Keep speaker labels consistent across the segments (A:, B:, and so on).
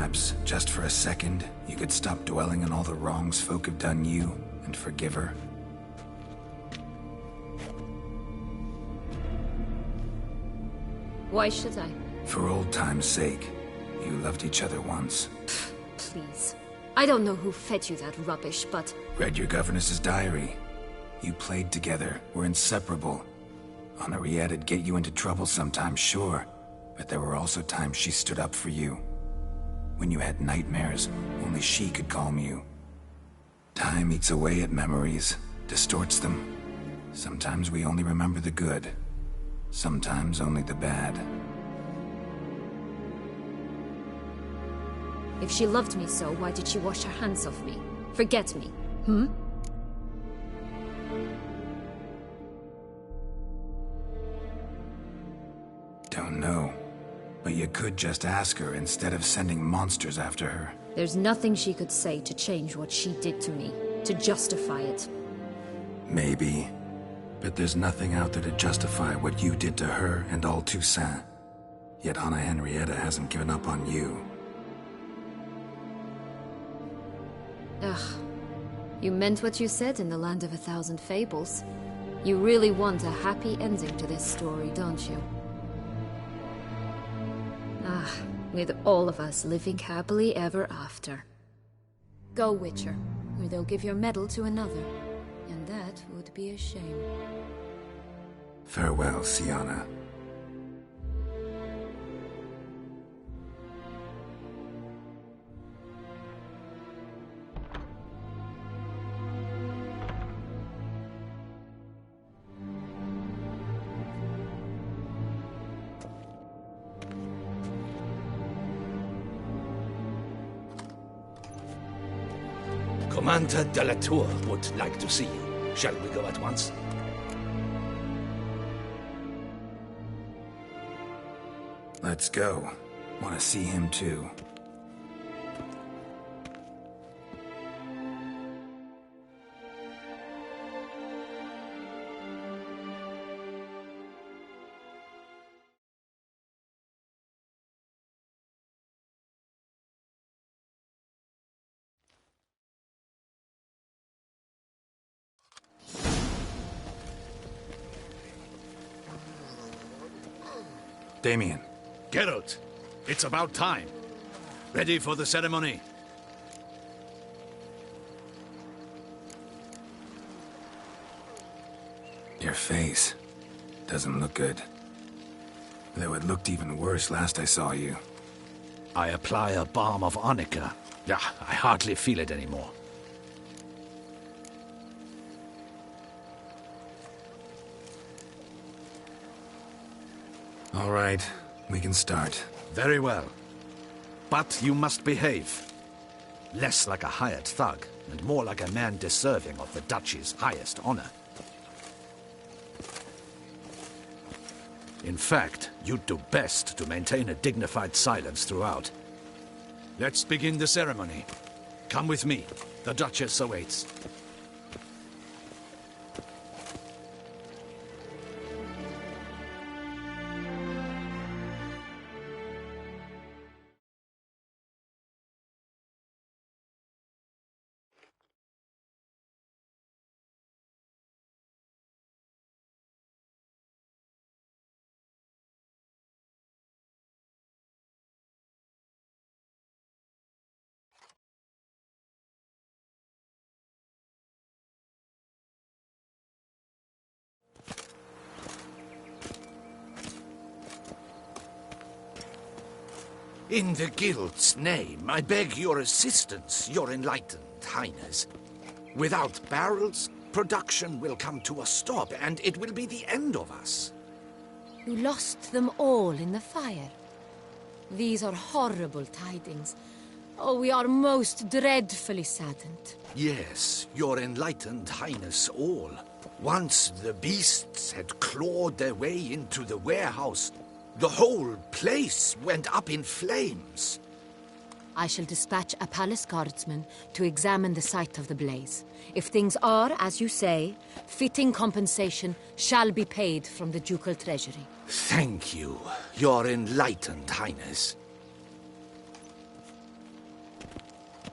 A: Perhaps, just for a second, you could stop dwelling on all the wrongs folk have done you, and forgive her.
B: Why should I?
A: For old time's sake. You loved each other once.
B: Please. I don't know who fed you that rubbish, but...
A: Read your governess's diary. You played together, were inseparable. Henriette'd get you into trouble sometimes, sure. But there were also times she stood up for you. When you had nightmares, only she could calm you. Time eats away at memories, distorts them. Sometimes we only remember the good. Sometimes only the bad.
B: If she loved me so, why did she wash her hands off me? Forget me, hmm?
A: Don't know. But you could just ask her instead of sending monsters after her.
B: There's nothing she could say to change what she did to me, to justify it.
A: Maybe. But there's nothing out there to justify what you did to her and all Toussaint. Yet Anna Henrietta hasn't given up on you.
B: Ugh. You meant what you said in the Land of a Thousand Fables. You really want a happy ending to this story, don't you? Ah, with all of us living happily ever after. Go, Witcher, or they'll give your medal to another. And that would be a shame.
A: Farewell, Syanna.
C: Commander de la Tour would like to see you. Shall we go at once?
A: Let's go. Want to see him too. Damien.
D: Geralt, it's about time. Ready for the ceremony?
A: Your face doesn't look good. Though it looked even worse last I saw you.
D: I apply a balm of arnica. Yeah, I hardly feel it anymore.
A: All right, we can start.
D: Very well. But you must behave. Less like a hired thug, and more like a man deserving of the Duchy's highest honor. In fact, you'd do best to maintain a dignified silence throughout. Let's begin the ceremony. Come with me. The Duchess awaits. In the Guild's name, I beg your assistance, your enlightened highness. Without barrels, production will come to a stop, and it will be the end of us.
B: You lost them all in the fire. These are horrible tidings. Oh, we are most dreadfully saddened.
D: Yes, your enlightened highness all. Once the beasts had clawed their way into the warehouse, the whole place went up in flames.
B: I shall dispatch a palace guardsman to examine the site of the blaze. If things are, as you say, fitting compensation shall be paid from the ducal treasury.
D: Thank you, your enlightened highness.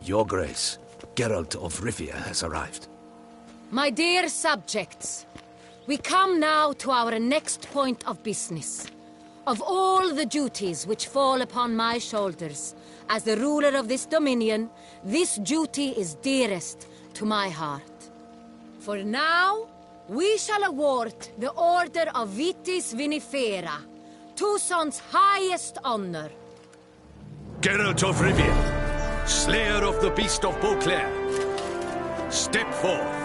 D: Your Grace, Geralt of Rivia has arrived.
B: My dear subjects, we come now to our next point of business. Of all the duties which fall upon my shoulders, as the ruler of this dominion, this duty is dearest to my heart. For now, we shall award the Order of Vitis Vinifera, Toussaint's highest honor.
C: Geralt of Rivia, Slayer of the Beast of Beauclair, step forth.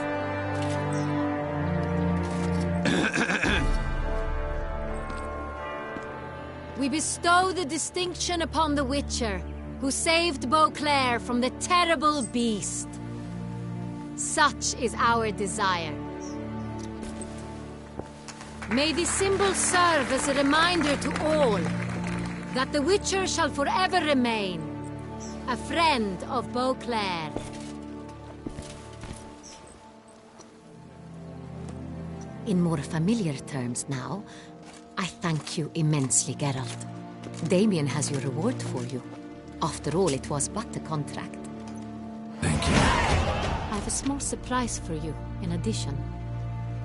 B: We bestow the distinction upon the Witcher, who saved Beauclair from the terrible beast. Such is our desire. May this symbol serve as a reminder to all that the Witcher shall forever remain a friend of Beauclair. In more familiar terms now, I thank you immensely, Geralt. Damien has your reward for you. After all, it was but a contract.
A: Thank you.
B: I have a small surprise for you, in addition.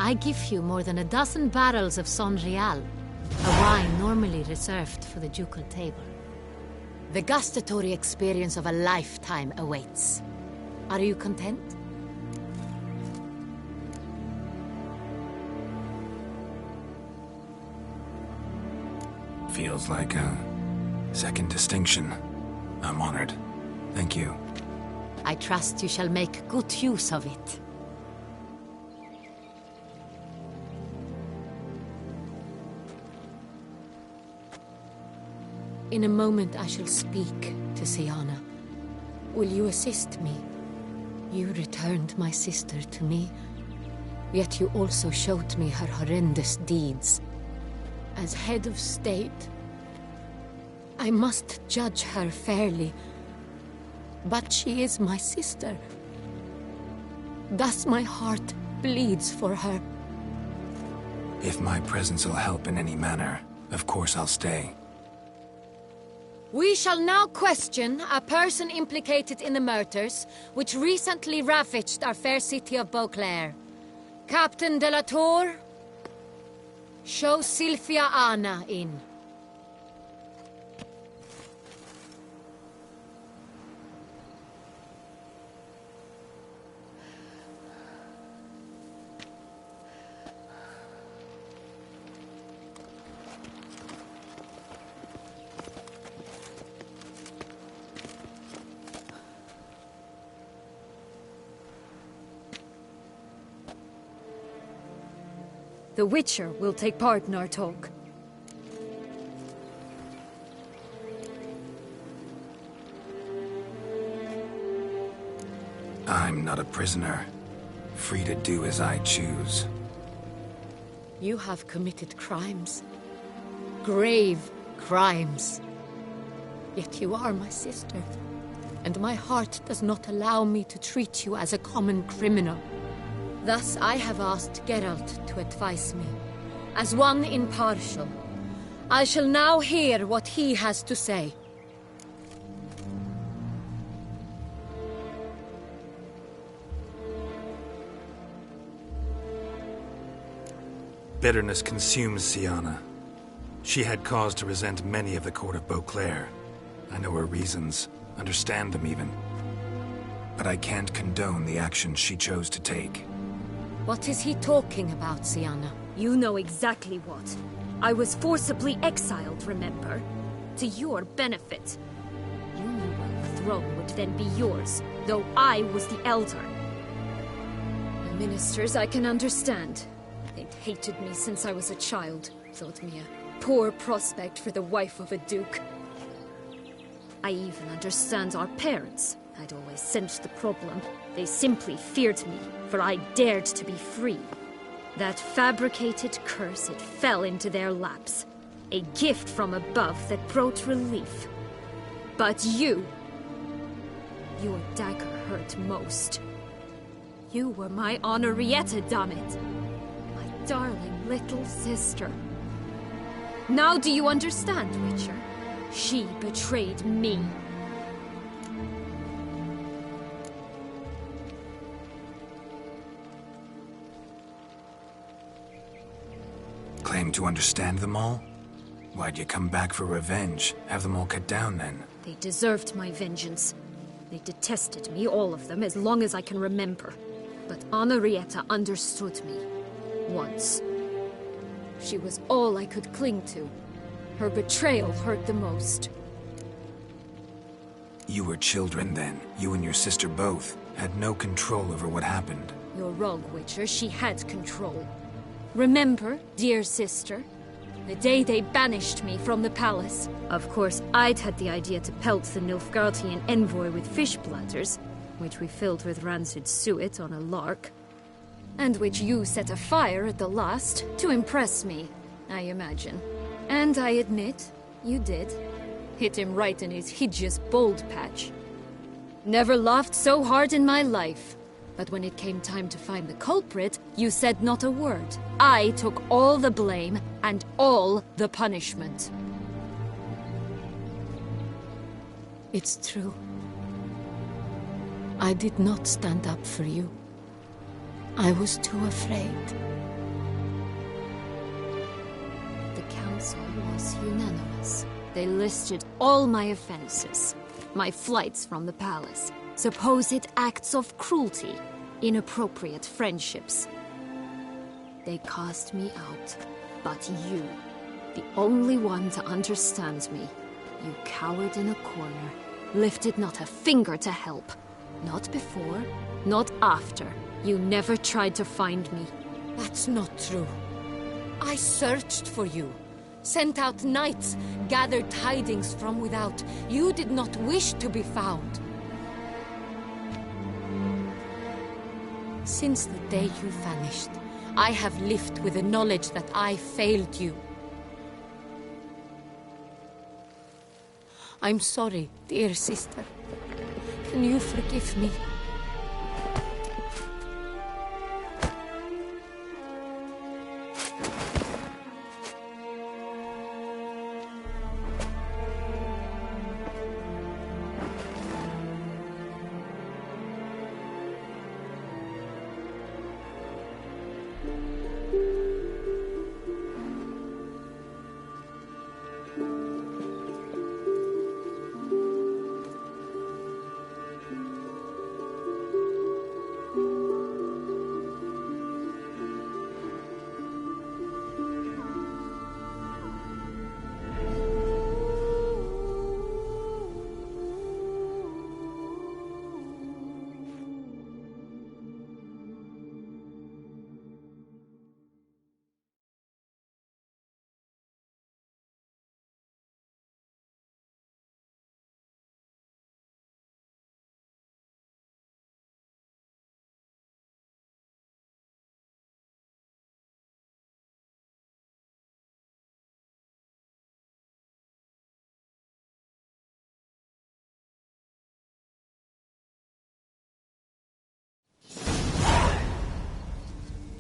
B: I give you more than a dozen barrels of Sonreal, a wine normally reserved for the ducal table. The gustatory experience of a lifetime awaits. Are you content?
A: Feels like a second distinction. I'm honored. Thank you.
B: I trust you shall make good use of it. In a moment I shall speak to Syanna. Will you assist me? You returned my sister to me, yet you also showed me her horrendous deeds. As head of state, I must judge her fairly. But she is my sister. Thus my heart bleeds for her.
A: If my presence will help in any manner, of course I'll stay.
B: We shall now question a person implicated in the murders which recently ravaged our fair city of Beauclair. Captain de la Tour, show Sylvia Anna in.
E: The Witcher will take part in our talk.
A: I'm not a prisoner, free to do as I choose.
B: You have committed crimes. Grave crimes. Yet you are my sister, and my heart does not allow me to treat you as a common criminal. Thus I have asked Geralt to advise me, as one impartial. I shall now hear what he has to say.
A: Bitterness consumes Syanna. She had cause to resent many of the court of Beauclair. I know her reasons, understand them even. But I can't condone the actions she chose to take.
B: What is he talking about, Syanna?
E: You know exactly what. I was forcibly exiled, remember? To your benefit. You knew well the throne would then be yours, though I was the elder. The ministers I can understand. They'd hated me since I was a child, thought me a poor prospect for the wife of a duke. I even understand our parents. I'd always sensed the problem. They simply feared me, for I dared to be free. That fabricated curse, it fell into their laps. A gift from above that brought relief. But you... your dagger hurt most. You were my Henrietta, damn it. My darling little sister. Now do you understand, Witcher? She betrayed me.
A: Claim to understand them all? Why'd you come back for revenge? Have them all cut down then?
E: They deserved my vengeance. They detested me, all of them, as long as I can remember. But Anarietta understood me. Once. She was all I could cling to. Her betrayal hurt the most.
A: You were children then. You and your sister both had no control over what happened.
E: You're wrong, Witcher. She had control. Remember, dear sister? The day they banished me from the palace. Of course, I'd had the idea to pelt the Nilfgaardian envoy with fish bladders, which we filled with rancid suet on a lark. And which you set afire at the last, to impress me, I imagine. And I admit, you did. Hit him right in his hideous bald patch. Never laughed so hard in my life. But when it came time to find the culprit, you said not a word. I took all the blame and all the punishment.
B: It's true. I did not stand up for you. I was too afraid.
E: The council was unanimous. They listed all my offenses. My flights from the palace. Supposed acts of cruelty. Inappropriate friendships. They cast me out. But you, the only one to understand me, you cowered in a corner, lifted not a finger to help. Not before, not after. You never tried to find me.
B: That's not true. I searched for you. Sent out knights, gathered tidings from without. You did not wish to be found. Since the day you vanished, I have lived with the knowledge that I failed you. I'm sorry, dear sister. Can you forgive me?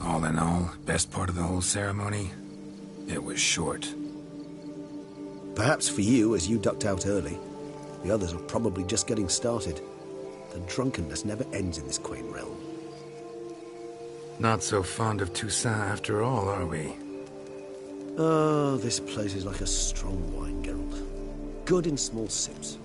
A: All in all, best part of the whole ceremony? It was short.
F: Perhaps for you, as you ducked out early. The others are probably just getting started. The drunkenness never ends in this quaint realm.
A: Not so fond of Toussaint after all, are we?
F: Oh, this place is like a strong wine, Geralt. Good in small sips.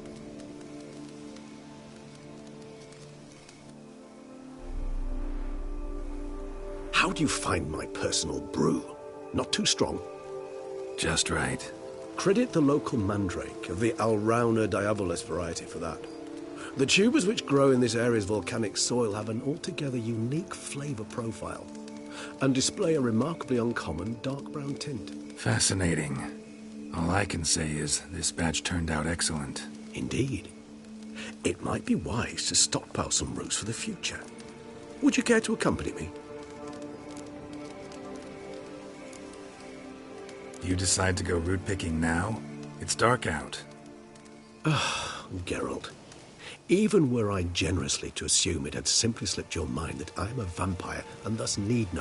F: How do you find my personal brew? Not too strong?
A: Just right.
F: Credit the local mandrake of the Alrauna diavolis variety for that. The tubers which grow in this area's volcanic soil have an altogether unique flavor profile and display a remarkably uncommon dark brown tint.
A: Fascinating. All I can say is this batch turned out excellent.
F: Indeed. It might be wise to stockpile some roots for the future. Would you care to accompany me?
A: You decide to go root picking now? It's dark out.
F: Geralt, even were I generously to assume it had simply slipped your mind that I am a vampire and thus need no